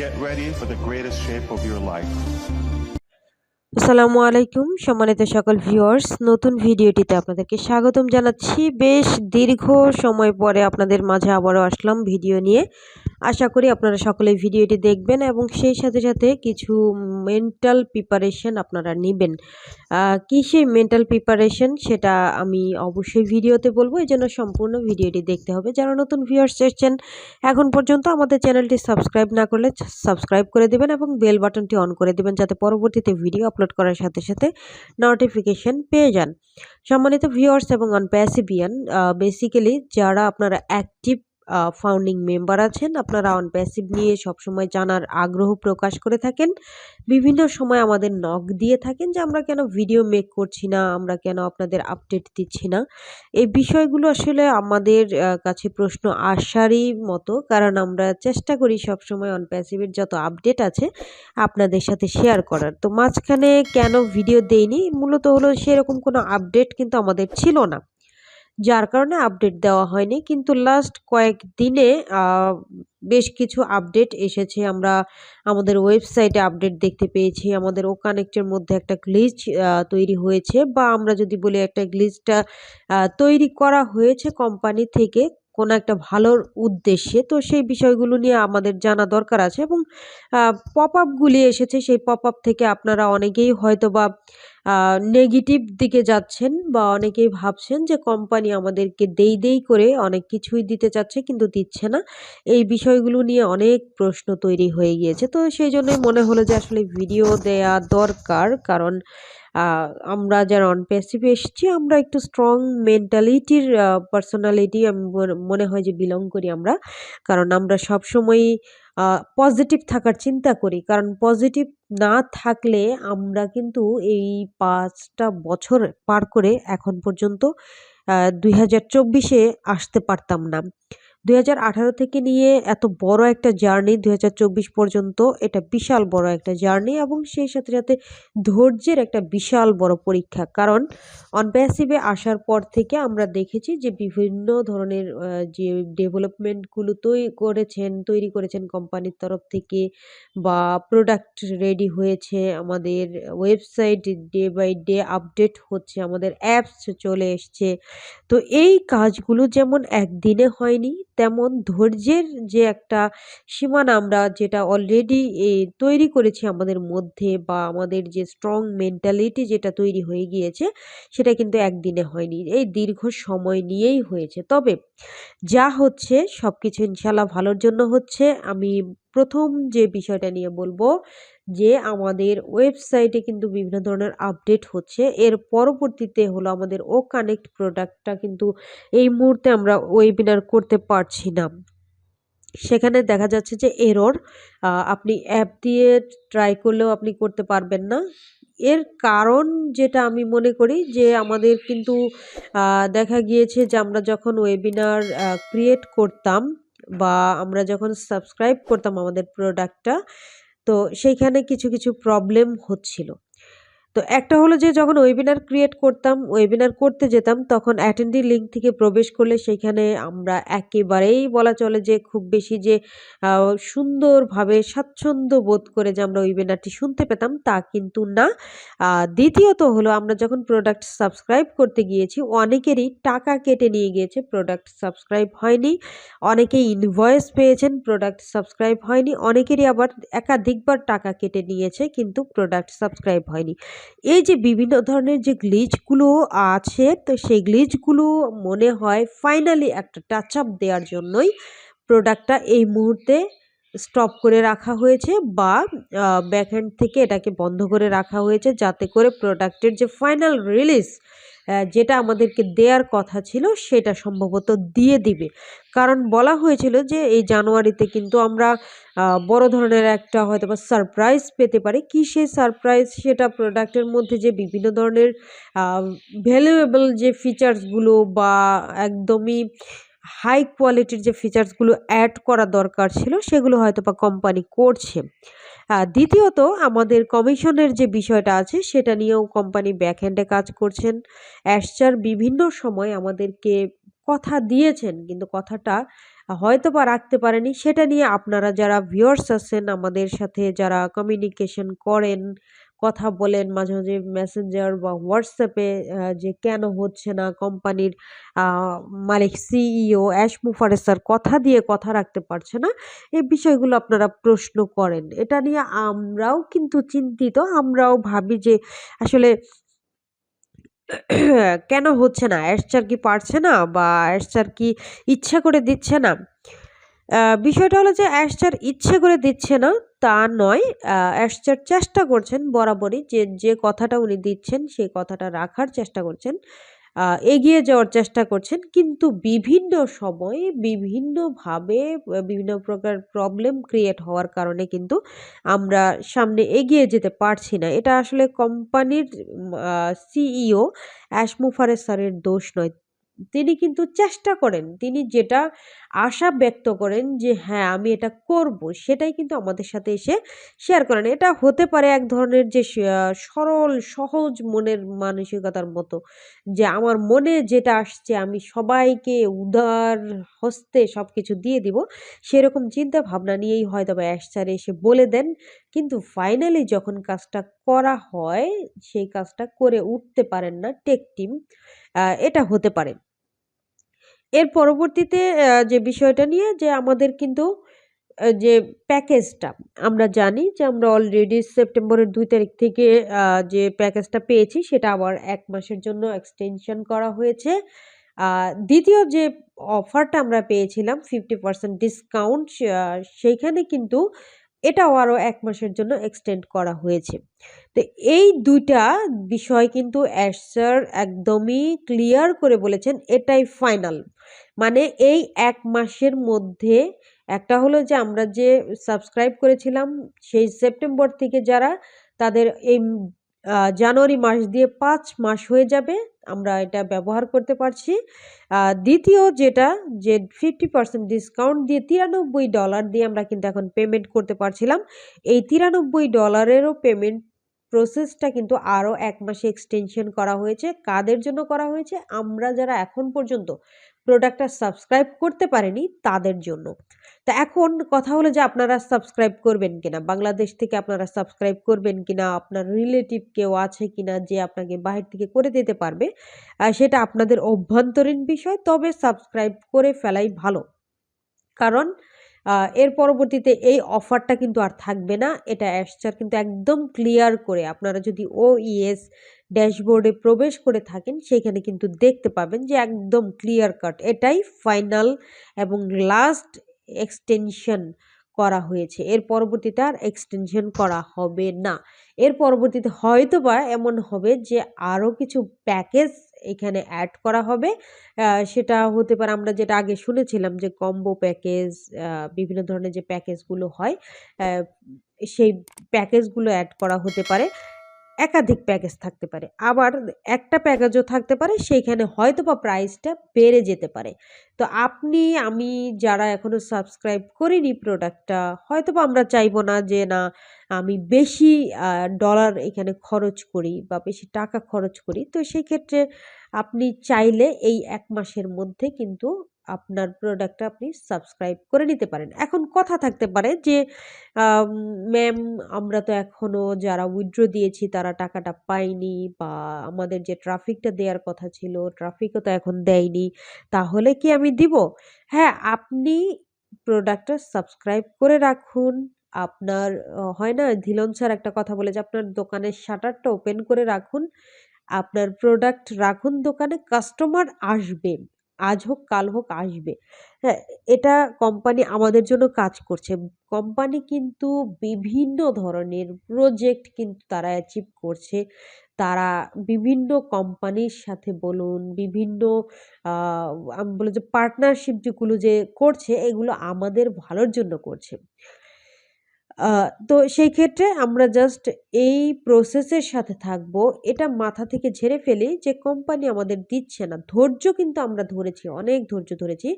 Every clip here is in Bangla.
Get ready for the greatest shape of your life. আসসালামু আলাইকুম সম্মানিত সকল ভিউয়ার্স, নতুন ভিডিওটিতে আপনাদেরকে স্বাগতম জানাচ্ছি। বেশ দীর্ঘ সময় পরে আপনাদের মাঝে আবারও আসলাম ভিডিও নিয়ে। আশা করি আপনারা সকলে ভিডিওটি দেখবেন এবং সেই সাথে সাথে কিছু মেন্টাল প্রিপারেশন আপনারা নেবেন। কি সেই মেন্টাল প্রিপারেশন সেটা আমি অবশ্যই ভিডিওতে বলবো, এই জন্য সম্পূর্ণ ভিডিওটি দেখতে হবে। যারা নতুন ভিউয়ার্স এসেছেন এখন পর্যন্ত আমাদের চ্যানেলটি সাবস্ক্রাইব না করলে সাবস্ক্রাইব করে দেবেন এবং বেল বাটনটি অন করে দেবেন, যাতে পরবর্তীতে ভিডিও আপলোড করার সাথে সাথে নোটিফিকেশন পেয়ে যান। সম্মানিত ভিউয়ার্স এবং অনপ্যাসিভিয়ান, বেসিক্যালি যারা আপনারা অ্যাক্টিভ ফাউন্ডিং মেম্বার আছেন, আপনারা অনপ্যাসিভ নিয়ে সবসময় জানার আগ্রহ প্রকাশ করে থাকেন। বিভিন্ন সময় আমাদের নক দিয়ে থাকেন যে আমরা কেন ভিডিও মেক করছি না, আমরা কেন আপনাদের আপডেট দিচ্ছি না। এই বিষয়গুলো আসলে আমাদের কাছে প্রশ্ন আসারই মতো, কারণ আমরা চেষ্টা করি সবসময় অনপ্যাসিভের যত আপডেট আছে আপনাদের সাথে শেয়ার করার। তো মাঝখানে কেন ভিডিও দেইনি, মূলত হলো সেরকম কোনো আপডেট কিন্তু আমাদের ছিল না, যার কারণে আপডেট দেওয়া হয়নি। কিন্তু লাস্ট কয়েকদিনে বেশ কিছু আপডেট এসেছে। আমরা আমাদের ওয়েবসাইটে আপডেট দেখতে পেয়েছি। আমাদের ও কানেক্টের মধ্যে একটা গ্লিচ তৈরি হয়েছে, বা আমরা যদি বলি একটা গ্লিচটা তৈরি করা হয়েছে কোম্পানি থেকে কোনো একটা ভালোর উদ্দেশ্যে। তো সেই বিষয়গুলো নিয়ে আমাদের জানা দরকার আছে এবং পপ আপগুলি এসেছে। সেই পপ আপ থেকে আপনারা অনেকেই হয়তোবা নেগেটিভ দিকে যাচ্ছেন, বা অনেকেই ভাবছেন যে কোম্পানি আমাদেরকে দেই করে অনেক কিছুই দিতে চাচ্ছে কিন্তু দিচ্ছে না। এই বিষয়গুলো নিয়ে অনেক প্রশ্ন তৈরি হয়ে গিয়েছে। তো সেই জন্যই মনে হলো যে আসলে ভিডিও দেয়া দরকার, কারণ আমরা যারা অনপ্যাসিভ এসেছি আমরা একটু স্ট্রং মেন্টালিটির পার্সোনালিটি আমি মনে হয় যে বিলং করি আমরা, কারণ আমরা সবসময়ই পজিটিভ থাকার চিন্তা করি। কারণ পজিটিভ না থাকলে আমরা কিন্তু এই ৫টা বছর পার করে এখন পর্যন্ত ২০২৪-এ আসতে পারতাম না। ২০১৮ থেকে নিয়ে এত বড় একটা জার্নি ২০২৪ পর্যন্ত, এটা বিশাল বড় একটা জার্নি এবং সেই সাথে সাথে ধৈর্যের একটা বিশাল বড় পরীক্ষা। কারণ অনপ্যাসিভে আসার পর থেকে আমরা দেখেছি যে বিভিন্ন ধরনের যে ডেভেলপমেন্টগুলো তৈরি করেছেন কোম্পানির তরফ থেকে, বা প্রোডাক্ট রেডি হয়েছে, আমাদের website day by day update হচ্ছে, আমাদের অ্যাপস চলে এসছে। তো এই কাজগুলো যেমন একদিনে হয়নি, তেমন ধৈর্যের যে একটা সীমানা আমরা যেটা অলরেডি তৈরি করেছি আমাদের মধ্যে, বা আমাদের যে স্ট্রং মেন্টালিটি যেটা তৈরি হয়ে গিয়েছে, সেটা কিন্তু একদিনে হয়নি, এই দীর্ঘ সময় নিয়েই হয়েছে। তবে যা হচ্ছে সবকিছু ইনশাল্লাহ ভালোর জন্য হচ্ছে। আমি প্রথম যে বিষয়টা নিয়ে বলবো যে আমাদের ওয়েবসাইটে কিন্তু বিভিন্ন ধরনের আপডেট হচ্ছে। এর পরবর্তীতে হলো আমাদের ও কানেক্ট প্রোডাক্টটা কিন্তু এই মুহূর্তে আমরা ওয়েবিনার করতে পারছি না। সেখানে দেখা যাচ্ছে যে এরর, আপনি অ্যাপ দিয়ে ট্রাই করলেও আপনি করতে পারবেন না। এর কারণ যেটা আমি মনে করি যে আমাদের কিন্তু দেখা গিয়েছে যে আমরা যখন ওয়েবিনার ক্রিয়েট করতাম, বা আমরা যখন সাবস্ক্রাইব করতাম আমাদের প্রোডাক্টটা, তো সেইখানে কিছু প্রবলেম হচ্ছিল। তো একটা হলো যে যখন ওয়েবিনার ক্রিয়েট করতাম, ওয়েবিনার করতে যেতাম, তখন অ্যাটেন্ডি লিঙ্ক থেকে প্রবেশ করলে সেখানে আমরা একেবারেই বলা চলে যে খুব বেশি যে সুন্দরভাবে স্বাচ্ছন্দ্য বোধ করে যে আমরা ওয়েবিনারটি শুনতে পেতাম তা কিন্তু না। দ্বিতীয়ত হলো আমরা যখন প্রোডাক্ট সাবস্ক্রাইব করতে গিয়েছি, অনেকেরই টাকা কেটে নিয়ে গিয়েছে, প্রোডাক্ট সাবস্ক্রাইব হয়নি। অনেকেই ইনভয়েস পেয়েছেন, প্রোডাক্ট সাবস্ক্রাইব হয়নি। অনেকেরই আবার একাধিকবার টাকা কেটে নিয়েছে কিন্তু প্রোডাক্ট সাবস্ক্রাইব হয়নি। এই যে বিভিন্ন ধরনের যে গ্লিচগুলো আছে, তো সেই গ্লিচগুলো মনে হয় ফাইনালি একটা টাচ আপ দেওয়ার জন্যই প্রোডাক্টটা এই মুহূর্তে স্টপ করে রাখা হয়েছে, বা ব্যাকহ্যান্ড থেকে এটাকে বন্ধ করে রাখা হয়েছে, যাতে করে প্রোডাক্টের যে ফাইনাল রিলিজ যেটা আমাদেরকে দেওয়ার কথা ছিল সেটা সম্ভবত দিয়ে দিবে। কারণ বলা হয়েছিল যে এই জানুয়ারিতে কিন্তু আমরা বড় ধরনের একটা হয়তোবা সারপ্রাইজ পেতে পারি। কি সেই সারপ্রাইজ, সেটা প্রোডাক্টের মধ্যে যে বিভিন্ন ধরনের ভ্যালুয়েবল যে ফিচার্সগুলো, বা একদমই হাই কোয়ালিটির যে ফিচার্সগুলো অ্যাড করা দরকার ছিল, সেগুলো হয়তোবা কোম্পানি করছে। দ্বিতীয়ত আমাদের কমিশনের যে বিষয়টা আছে সেটা নিয়েও কোম্পানি ব্যাকহ্যান্ডে কাজ করছেন। অ্যাশচার বিভিন্ন সময় আমাদেরকে কথা দিয়েছেন কিন্তু কথাটা হয়তোবা রাখতে পারেনি। সেটা নিয়ে আপনারা যারা ভিউয়ার্স আছেন আমাদের সাথে যারা কমিউনিকেশন করেন, কথা বলেন মাঝে, মাঝে মেসেঞ্জার বা WhatsApp এ যে কেন হচ্ছে না কোম্পানির আ মালিক সিইও অ্যাশ মুফারেজ স্যার কথা দিয়ে কথা রাখতে পারছে না। এই বিষয়গুলো আপনারা প্রশ্ন করেন। এটা নিয়ে আমরাও কিন্তু চিন্তিত। আমরাও ভাবি যে আসলে কেন হচ্ছে না? অ্যাশচার কি পারছে না? বা অ্যাশচার কি ইচ্ছা করে দিচ্ছে না? বিষয়টা হলো যে অ্যাশচার ইচ্ছে করে দিচ্ছে না তা নয়। অ্যাশচার চেষ্টা করছেন বরাবরই যে কথাটা উনি দিচ্ছেন সেই কথাটা রাখার চেষ্টা করছেন। আ এগিয়ে যাওয়ার চেষ্টা করছেন। কিন্তু বিভিন্ন সময়ে বিভিন্নভাবে বিভিন্ন প্রকার প্রবলেম ক্রিয়েট হওয়ার কারণে কিন্তু আমরা সামনে এগিয়ে যেতে পারছি না। এটা আসলে কোম্পানির সিইও অ্যাশ মুফারেজ স্যারের দোষ নয়। তিনি কিন্তু চেষ্টা করেন। তিনি যেটা আশা ব্যক্ত করেন যে হ্যাঁ, আমি এটা করব সেটাই কিন্তু আমাদের সাথে এসে শেয়ার করেন। এটা হতে পারে এক ধরনের যে সরল সহজ মনের মানসিকতার মতো। যে আমার মনে যেটা আসছে আমি সবাইকে উদার হস্তে সবকিছু দিয়ে দিব। সেরকম চিন্তা ভাবনা নিয়েই হয়তোবা অ্যাশ স্যার এসে বলে দেন। কিন্তু ফাইনালি যখন কাজটা করা হয়, সেই কাজটা করে উঠতে পারেন না টেক টিম। এটা হতে পারে। এর পরবর্তীতে যে বিষয়টা নিয়ে যে আমাদের কিন্তু যে প্যাকেজটা আমরা জানি যে আমরা অলরেডি সেপ্টেম্বরের ২ তারিখ থেকে যে প্যাকেজটা পেয়েছি সেটা আবার ১ মাসের জন্য এক্সটেনশন করা হয়েছে। আ দ্বিতীয় যে অফারটা আমরা পেয়েছিলাম 50% ডিসকাউন্ট সেইখানে কিন্তু এটাও আরো ১ মাসের জন্য এক্সটেন্ড করা হয়েছে। তো এই ২ টা বিষয় কিন্তু অ্যাশ স্যার একদমই ক্লিয়ার করে বলেছেন এটাই ফাইনাল। মানে এই ১ মাসের মধ্যে একটা হলো যে আমরা যে সাবস্ক্রাইব করেছিলাম সেই সেপ্টেম্বর থেকে যারা তাদের এই জানুয়ারি মাস দিয়ে ৫ মাস হয়ে যাবে। আমরা এটা ব্যবহার করতে পারছি। দ্বিতীয় যেটা যে 50% ডিসকাউন্ট দিয়ে $৯৩ দিয়ে আমরা কিন্তু এখন পেমেন্ট করতে পারছিলাম। এই $৯৩ এরও পেমেন্ট প্রসেসটা কিন্তু আরো ১ মাসে এক্সটেনশন করা হয়েছে। কাদের জন্য করা হয়েছে? আমরা যারা এখন পর্যন্ত প্রোডাক্টটা সাবস্ক্রাইব করতে পারিনি তাদের জন্য। তো এখন কথা হলো যে আপনারা সাবস্ক্রাইব করবেন কিনা? বাংলাদেশ থেকে আপনারা সাবস্ক্রাইব করবেন কিনা? আপনার রিলেটিভ কেউ আছে কিনা যে আপনাকে বাহির থেকে করে দিতে পারবে? সেটা আপনাদের অভ্যন্তরীণ বিষয়। তবে সাবস্ক্রাইব করে ফেলাই ভালো। কারণ আ এর পরবর্তীতে এই অফারটা কিন্তু আর থাকবে না। এটা অ্যাশচার কিন্তু একদম ক্লিয়ার করে আপনারা যদি OES ড্যাশবোর্ডে প্রবেশ করে থাকেন সেখানে কিন্তু দেখতে পাবেন যে একদম ক্লিয়ার কাট এটাই ফাইনাল এবং লাস্ট এক্সটেনশন করা হয়েছে। এর পরবর্তীতে আর এক্সটেনশন করা হবে না। এর পরবর্তীতে হয়তোবা এমন হবে যে আরো কিছু প্যাকেজ এখানে এড করা হবে। সেটা হতে পারে আমরা যেটা আগে শুনেছিলাম যে কম্বো প্যাকেজ বিভিন্ন ধরনের যে প্যাকেজগুলো হয় অ্যা সেই প্যাকেজগুলো এড করা হতে পারে। একাধিক প্যাকেজ থাকতে পারে। আবার একটা প্যাকেজও থাকতে পারে সেইখানে হয়তোবা প্রাইসটা বেড়ে যেতে পারে। তো আপনি আমি যারা এখনো সাবস্ক্রাইব করিনি প্রোডাক্টটা হয়তোবা আমরা চাইবো না যে না আমি বেশি আ ডলার এখানে খরচ করি বা বেশি টাকা খরচ করি। তো সেক্ষেত্রে আপনি চাইলে এই ১ মাসের মধ্যে কিন্তু আপনার প্রোডাক্টটা আপনি সাবস্ক্রাইব করে নিতে পারেন। এখন কথা থাকতে পারে যে আম ম্যাম আমরা তো এখনো যারা উইথড্র দিয়েছি তারা টাকাটা পাইনি বা আমাদের যে ট্রাফিকটা দেয়ার কথা ছিল ট্রাফিকও তো এখন দেয়নি। তাহলে কি আমি দিব? হ্যাঁ, আপনি প্রোডাক্টটা সাবস্ক্রাইব করে রাখুন। আপনার হয় না ধিলন স্যার একটা কথা বলে যে আপনার দোকানের শাটারটা ওপেন করে রাখুন। আপনার প্রোডাক্ট রাখুন দোকানে কাস্টমার আসবে। আজ হোক কাল হোক আসবে। হ্যাঁ, এটা কোম্পানি আমাদের জন্য কাজ করছে। কোম্পানি কিন্তু বিভিন্ন ধরনের প্রজেক্ট কিন্তু তারা অ্যাচিভ করছে। তারা বিভিন্ন কোম্পানির সাথে বলুন, বিভিন্ন আ আমি বলি যে পার্টনারশিপ যেগুলো যে করছে এগুলো আমাদের ভালোর জন্য করছে। আ তো সেই ক্ষেত্রে আমরা জাস্ট এই প্রসেসের সাথে থাকবো। এটা মাথা থেকে ঝেড়ে ফেলি যে কোম্পানি আমাদের দিচ্ছে না। ধৈর্য কিন্তু আমরা ধরেছি, অনেক ধৈর্য ধরেছি।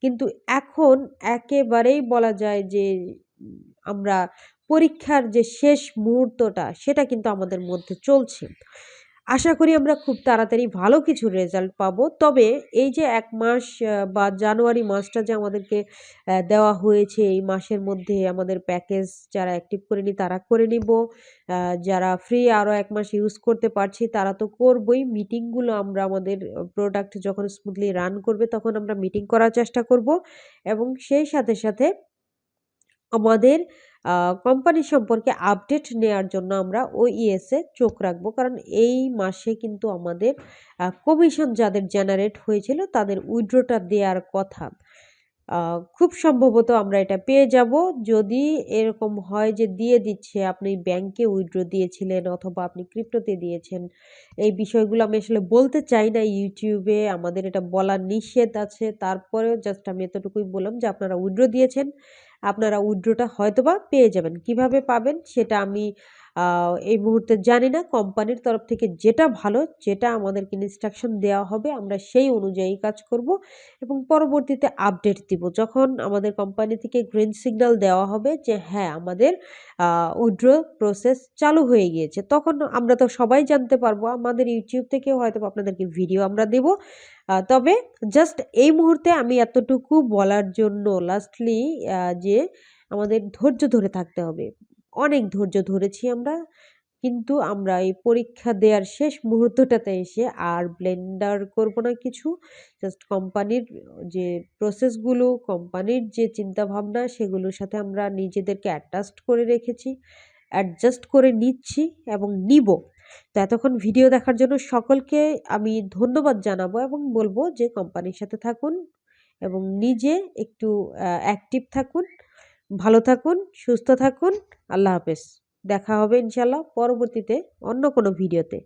কিন্তু এখন একেবারেই বলা যায় যে উম আমরা পরীক্ষার যে শেষ মুহূর্তটা সেটা কিন্তু আমাদের মধ্যে চলছে। আশা করি আমরা খুব তাড়াতাড়ি ভালো কিছু রেজাল্ট পাবো। তবে এই যে ১ মাস বা জানুয়ারি মাসটা যে আমাদেরকে দেওয়া হয়েছে, এই মাসের মধ্যে আমাদের প্যাকেজ যারা অ্যাক্টিভ করেনি তারা করে নিব। আ যারা ফ্রি আরো ১ মাস ইউজ করতে পারছি তারা তো করবই। মিটিংগুলো আমরা আমাদের প্রোডাক্ট যখন স্মুথলি রান করবে তখন আমরা মিটিং করার চেষ্টা করব এবং সেই সাথে আমাদের আ কোম্পানি সম্পর্কে আপডেট নেয়ার জন্য আমরা OES এ চোখ রাখবো। কারণ এই মাসে কিন্তু আমাদের কমিশন যাদের জেনারেট হয়েছিল তাদের উইথড্রটা দেয়ার কথা। আ খুব সম্ভবত আমরা এটা পেয়ে যাবো। যদি এরকম হয় যে দিয়ে দিচ্ছে, আপনি ব্যাংকে উইথড্র দিয়েছিলেন অথবা আপনি ক্রিপ্টোতে দিয়েছেন। এই বিষয়গুলো আমি আসলে বলতে চাই না YouTube এ আমাদের এটা বলা নিষেধ আছে। তারপরেও জাস্ট আমি এতটুকুই বললাম যে আপনারা উইথড্র দিয়েছেন। আপনারা উইথড্রটা হয়তোবা পেয়ে যাবেন। কিভাবে পাবেন সেটা আমি আ এই মুহূর্তে জানি না। কোম্পানির তরফ থেকে যেটা ভালো, যেটা আমাদেরকে ইনস্ট্রাকশন দেওয়া হবে আমরা সেই অনুযায়ী কাজ করব এবং পরবর্তীতে আপডেট দিব। যখন আমাদের কোম্পানি থেকে গ্রিন সিগন্যাল দেওয়া হবে যে হ্যাঁ, আমাদের আ উইথড্র প্রসেস চালু হয়ে গিয়েছে। তখন আমরা তো সবাই জানতে পারবো। আমাদের YouTube থেকেও হয়তোবা আপনাদেরকে ভিডিও আমরা দেব। তবে জাস্ট এই মুহূর্তে আমি এতটুকু বলার জন্য লাস্টলি যে আমাদের ধৈর্য ধরে থাকতে হবে। অনেক ধৈর্য ধরেছি আমরা। কিন্তু আমরা এই পরীক্ষা দেয়ার শেষ মুহূর্তটাতে এসে আর ব্লেন্ডার করব না কিছু। জাস্ট কোম্পানির যে প্রসেসগুলো, কোম্পানির যে চিন্তাভাবনা সেগুলোর সাথে আমরা নিজেদেরকে অ্যাটাচড করে রেখেছি। অ্যাডজাস্ট করে নিচ্ছি এবং নিবো। তো এতক্ষণ ভিডিও দেখার জন্য সকলকে আমি ধন্যবাদ জানাবো এবং বলবো যে কোম্পানির সাথে থাকুন এবং নিজে একটু অ্যাক্টিভ থাকুন, ভালো থাকুন, সুস্থ থাকুন। আল্লাহ হাফেজ। দেখা হবে ইনশাআল্লাহ পরবর্তীতে অন্য কোনো ভিডিওতে।